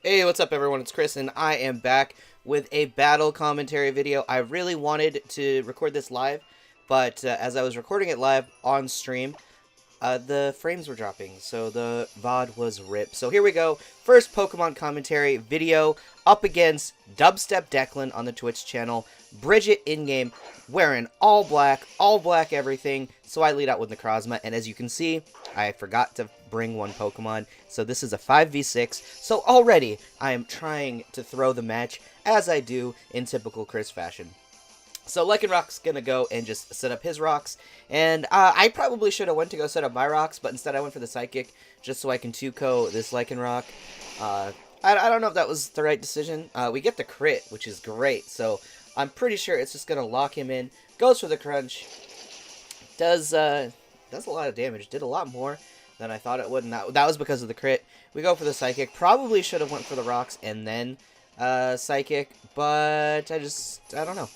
Hey, what's up everyone? It's Chris and I am back with a battle commentary video. I really wanted to record this live, but as I was recording it live on stream, the frames were dropping, so the VOD was ripped. So here we go. First Pokemon commentary video up against Dubstepdeclan on the Twitch channel. Bridget in-game wearing all black everything. So I lead out with Necrozma, and as you can see, I forgot to bring one Pokemon. So this is a 5v6. So already I am trying to throw the match as I do in typical Chris fashion. So Lycanroc's gonna go and just set up his rocks, and I probably should have went to go set up my rocks, but instead I went for the Psychic, just so I can 2-ko this Lycanroc. I don't know if that was the right decision. We get the crit, which is great, so I'm pretty sure it's just gonna lock him in. Goes for the Crunch. Does a lot of damage. Did a lot more than I thought it would, and that was because of the crit. We go for the Psychic. Probably should have went for the rocks and then Psychic, but I don't know.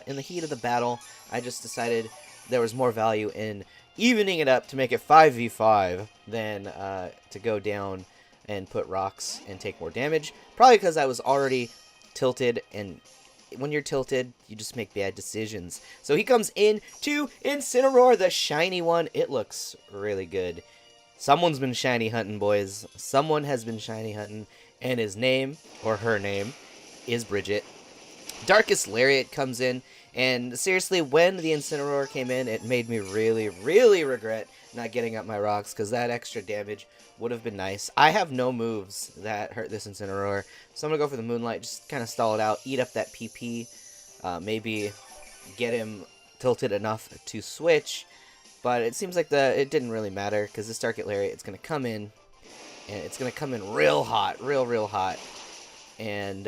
In the heat of the battle, I just decided there was more value in evening it up to make it 5v5 than to go down and put rocks and take more damage. Probably because I was already tilted, and when you're tilted, you just make bad decisions. So he comes in to Incineroar, the shiny one. It looks really good. Someone's been shiny hunting, boys. Someone has been shiny hunting, and his name, or her name, is Bridget. Darkest Lariat comes in, and seriously, when the Incineroar came in, it made me really regret not getting up my rocks, because that extra damage would have been nice. I have no moves that hurt this Incineroar, so I'm going to go for the Moonlight, just kind of stall it out, eat up that PP, maybe get him tilted enough to switch, but it seems like it didn't really matter, because this Darkest Lariat, it's going to come in, and it's going to come in real hot, real hot, and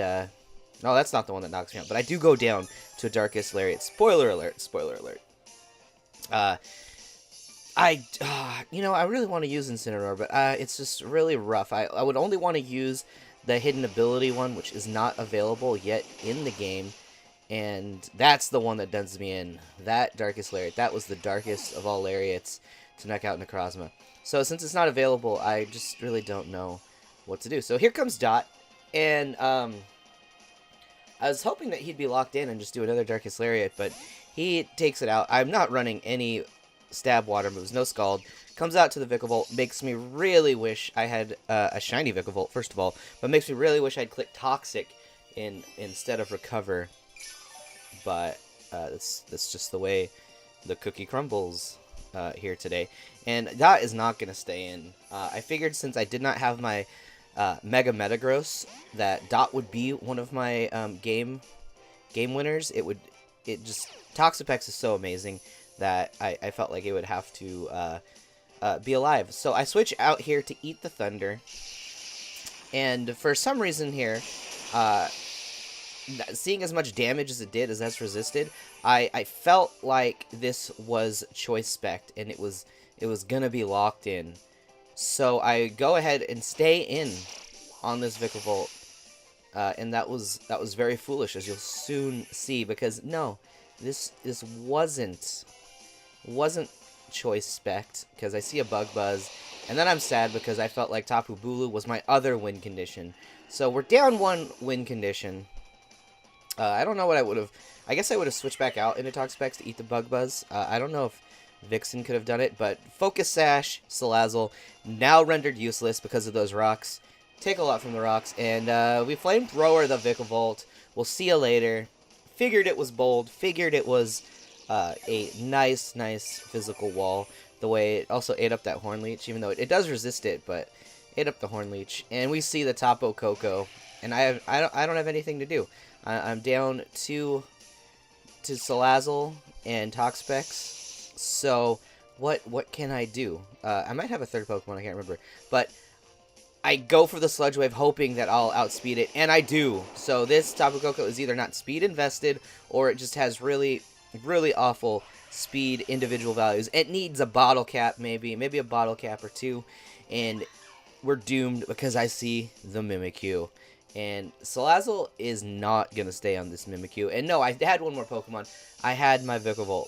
no, that's not the one that knocks me out, but I do go down to a Darkest Lariat. Spoiler alert, spoiler alert. I really want to use Incineroar, but it's just really rough. I would only want to use the hidden ability one, which is not available yet in the game, and that's the one that does me in. That Darkest Lariat, that was the darkest of all Lariats to knock out Necrozma. So since it's not available, I just really don't know what to do. So here comes Dot, and I was hoping that he'd be locked in and just do another Darkest Lariat, but he takes it out. I'm not running any stab water moves, no Scald. Comes out to the Vikavolt, makes me really wish I had a shiny Vikavolt, first of all, but makes me really wish I'd click Toxic instead of Recover. But that's just the way the cookie crumbles here today. And that is not going to stay in. I figured since I did not have my Mega Metagross, that Dot would be one of my game winners. Toxapex is so amazing that I felt like it would have to be alive. So I switch out here to eat the Thunder, and for some reason here, seeing as much damage as it did as that's resisted, I felt like this was choice spec'd, and it was gonna be locked in. So I go ahead and stay in on this Vikavolt, and that was very foolish, as you'll soon see, because no, this wasn't choice spec'd, because I see a Bug Buzz, and then I'm sad because I felt like Tapu Bulu was my other win condition. So we're down one win condition. I don't know what I would have. I guess I would have switched back out into Toxapex to eat the Bug Buzz. I don't know if Vixen could have done it, but Focus Sash, Salazzle, now rendered useless because of those rocks. Take a lot from the rocks, and we Flamethrower the Vikavolt. We'll see you later. Figured it was bold, figured it was a nice physical wall, the way it also ate up that Horn Leech, even though it does resist it, but ate up the Horn Leech. And we see the Tapu Koko, and I don't have anything to do. I'm down to Salazzle and Toxapex. So, what can I do? I might have a third Pokemon, I can't remember. But I go for the Sludge Wave, hoping that I'll outspeed it, and I do. So this Tapu Koko is either not speed invested, or it just has really awful speed individual values. It needs a bottle cap, maybe a bottle cap or two, and we're doomed because I see the Mimikyu. And Salazzle is not going to stay on this Mimikyu. And no, I had one more Pokemon. I had my Vikavolt,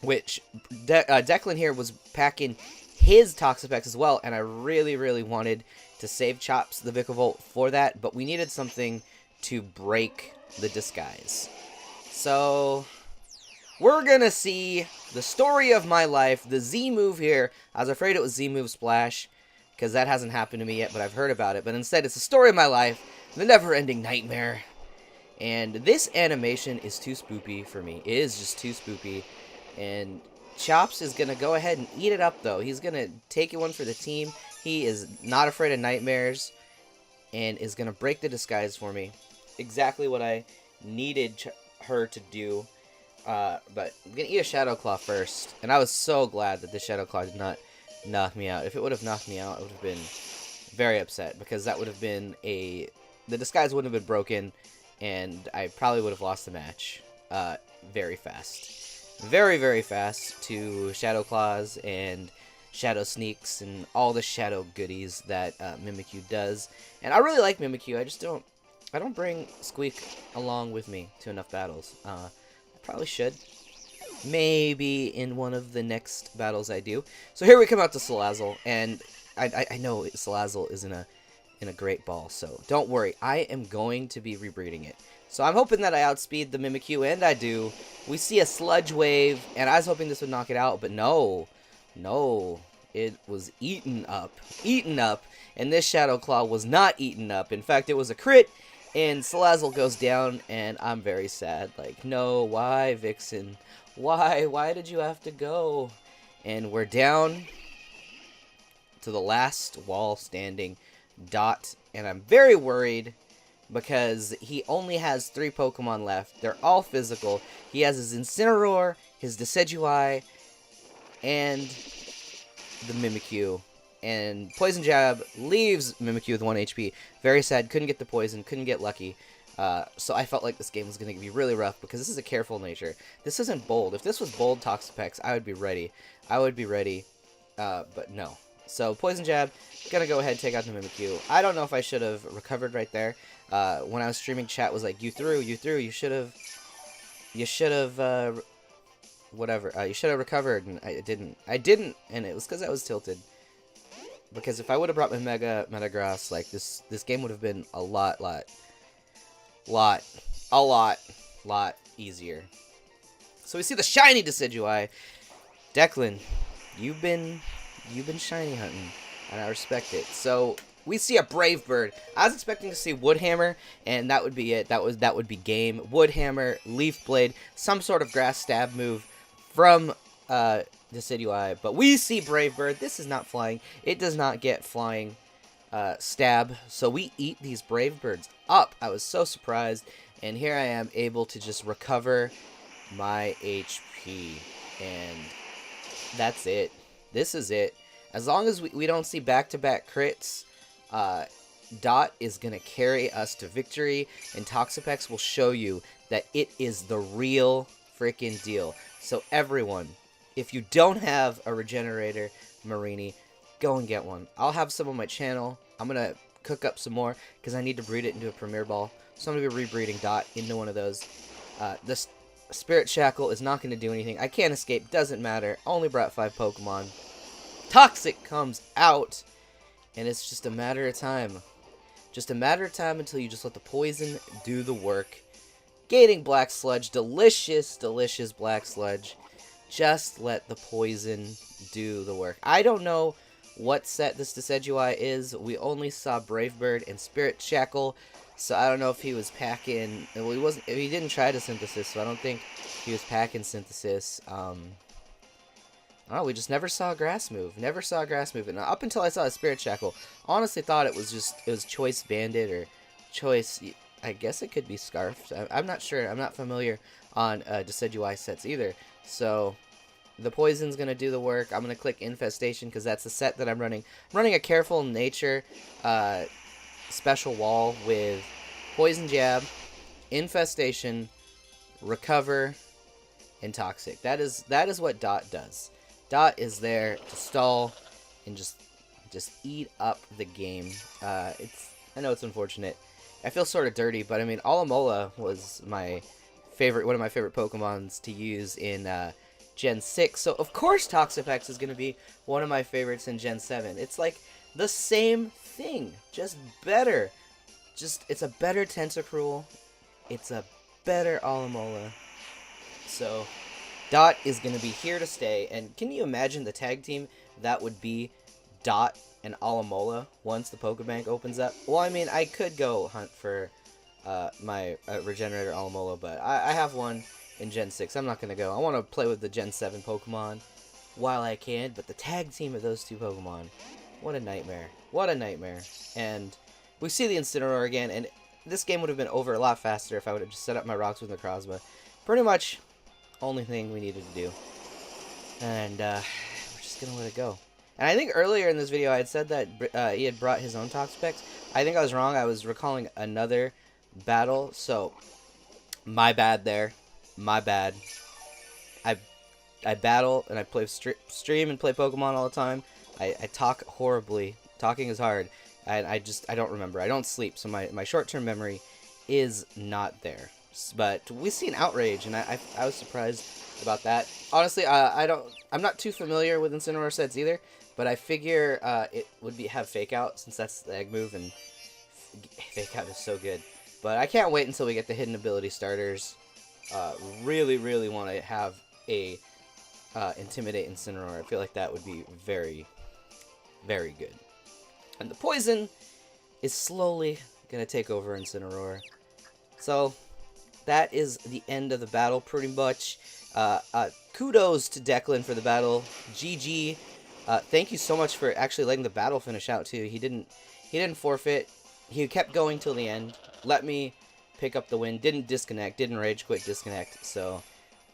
which Declan here was packing his Toxapex as well, and I really wanted to save Chops the Vikavolt for that, but we needed something to break the disguise. So we're gonna see the story of my life, the Z move here. I was afraid it was Z move Splash, because that hasn't happened to me yet, but I've heard about it. But instead, it's the story of my life, the never-ending nightmare. And this animation is too spoopy for me. It is just too spoopy. And Chops is going to go ahead and eat it up, though. He's going to take one for the team. He is not afraid of nightmares and is going to break the disguise for me. Exactly what I needed her to do. But I'm going to eat a Shadow Claw first. And I was so glad that the Shadow Claw did not knock me out. If it would have knocked me out, I would have been very upset. Because that would have been the disguise wouldn't have been broken. And I probably would have lost the match very fast. Very, very fast to Shadow Claws and Shadow Sneaks and all the Shadow goodies that Mimikyu does. And I really like Mimikyu. I don't bring Squeak along with me to enough battles. I probably should. Maybe in one of the next battles I do. So here we come out to Salazzle, and I know Salazzle is in a great ball, so don't worry. I am going to be rebreeding it. So I'm hoping that I outspeed the Mimikyu, and I do. We see a Sludge Wave, and I was hoping this would knock it out, but no. No. It was eaten up. Eaten up. And this Shadow Claw was not eaten up. In fact, it was a crit, and Salazzle goes down, and I'm very sad. Like, no, why, Vixen? Why? Why did you have to go? And we're down to the last wall standing, Dot, and I'm very worried because he only has 3 Pokemon left. They're all physical. He has his Incineroar, his Decidueye, and the Mimikyu. And Poison Jab leaves Mimikyu with 1 HP. Very sad. Couldn't get the poison. Couldn't get lucky. So I felt like this game was going to be really rough because this is a careful nature. This isn't bold. If this was bold Toxapex, I would be ready. I would be ready. But no. So Poison Jab, gonna go ahead and take out the Mimikyu. I don't know if I should have recovered right there. When I was streaming, chat was like, you threw, you should have, whatever. You should have recovered, and I didn't, and it was because I was tilted. Because if I would have brought my Metagross, like, this game would have been a lot easier. So we see the shiny Decidueye. Declan, you've been shiny hunting, and I respect it. So we see a Brave Bird. I was expecting to see Woodhammer, and that would be it. That would be game. Woodhammer, Leaf Blade, some sort of grass stab move from Decidueye. But we see Brave Bird. This is not flying. It does not get flying stab. So we eat these Brave Birds up. I was so surprised, and here I am able to just recover my HP, and that's it. This is it. As long as we don't see back-to-back crits, Dot is going to carry us to victory, and Toxapex will show you that it is the real freaking deal. So everyone, if you don't have a Regenerator Marini, go and get one. I'll have some on my channel. I'm going to cook up some more because I need to breed it into a Premier Ball. So I'm going to be rebreeding Dot into one of those. This Spirit Shackle is not going to do anything. I can't escape. Doesn't matter. Only brought 5 Pokemon. Toxic comes out, and it's just a matter of time. Just a matter of time until you just let the poison do the work. Gaining Black Sludge. Delicious, delicious Black Sludge. Just let the poison do the work. I don't know what set this Decidueye is. We only saw Brave Bird and Spirit Shackle, so I don't know if he was packing. Well, he wasn't. He didn't try to Synthesis, so I don't think he was packing Synthesis. Oh, we just never saw a grass move. Never saw a grass move. And up until I saw a Spirit Shackle, honestly thought it was Choice Bandit or Choice. I guess it could be Scarf. I'm not sure. I'm not familiar on Decidueye sets either. So the poison's gonna do the work. I'm gonna click Infestation because that's the set that I'm running. I'm running a Careful Nature special wall with Poison Jab, Infestation, Recover, and Toxic. That is what Dot does. Dot is there to stall and just eat up the game. I know it's unfortunate. I feel sort of dirty, but I mean, Alamola was my favorite, one of my favorite Pokemons to use in Gen 6. So of course Toxapex is going to be one of my favorites in Gen 7. It's like the same thing, just better. It's a better Tentacruel. It's a better Alomola. So, Dot is going to be here to stay. And can you imagine the tag team that would be Dot and Alomola once the Pokebank opens up? Well, I mean, I could go hunt for my Regenerator Alomola, but I have one in Gen 6. I'm not going to go. I want to play with the Gen 7 Pokemon while I can, but the tag team of those two Pokemon, what a nightmare. What a nightmare. And we see the Incineroar again, and this game would have been over a lot faster if I would have just set up my rocks with Necrozma. Pretty much only thing we needed to do. And we're just going to let it go. And I think earlier in this video I had said that he had brought his own Toxapex. I think I was wrong. I was recalling another battle, so my bad there. My bad. I battle and I play stream and play Pokemon all the time. I talk horribly. Talking is hard. And I don't remember. I don't sleep, so my short-term memory is not there. But we see an Outrage, and I was surprised about that. Honestly, I'm not too familiar with Incineroar sets either, but I figure it would have Fake Out, since that's the egg move, and Fake Out is so good. But I can't wait until we get the hidden ability starters. Really, really want to have a Intimidate Incineroar. I feel like that would be very, very good. And the poison is slowly going to take over Incineroar. So, that is the end of the battle, pretty much. Kudos to Declan for the battle. GG. Thank you so much for actually letting the battle finish out, too. He didn't forfeit. He kept going till the end. Let me pick up the win. Didn't disconnect. Didn't rage quit disconnect. So,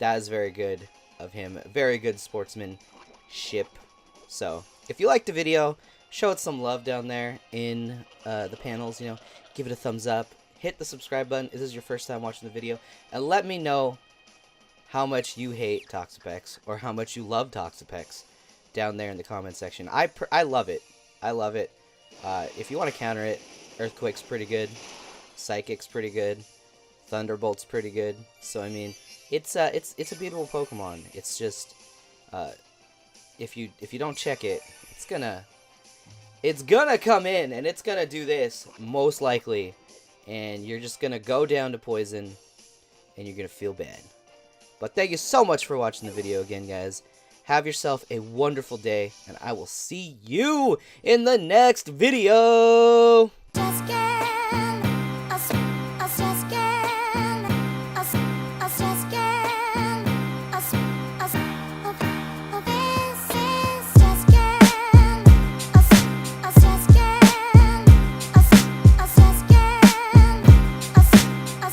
that is very good of him. Very good sportsmanship. So, if you liked the video, show it some love down there in the panels. You know, give it a thumbs up. Hit the subscribe button if this is your first time watching the video. And let me know how much you hate Toxapex or how much you love Toxapex down there in the comment section. I love it. I love it. If you want to counter it, Earthquake's pretty good. Psychic's pretty good. Thunderbolt's pretty good. So, I mean, it's a beautiful Pokemon. It's just, if you don't check it, it's gonna come in, and it's gonna do this, most likely. And you're just gonna go down to poison, and you're gonna feel bad. But thank you so much for watching the video again, guys. Have yourself a wonderful day, and I will see you in the next video!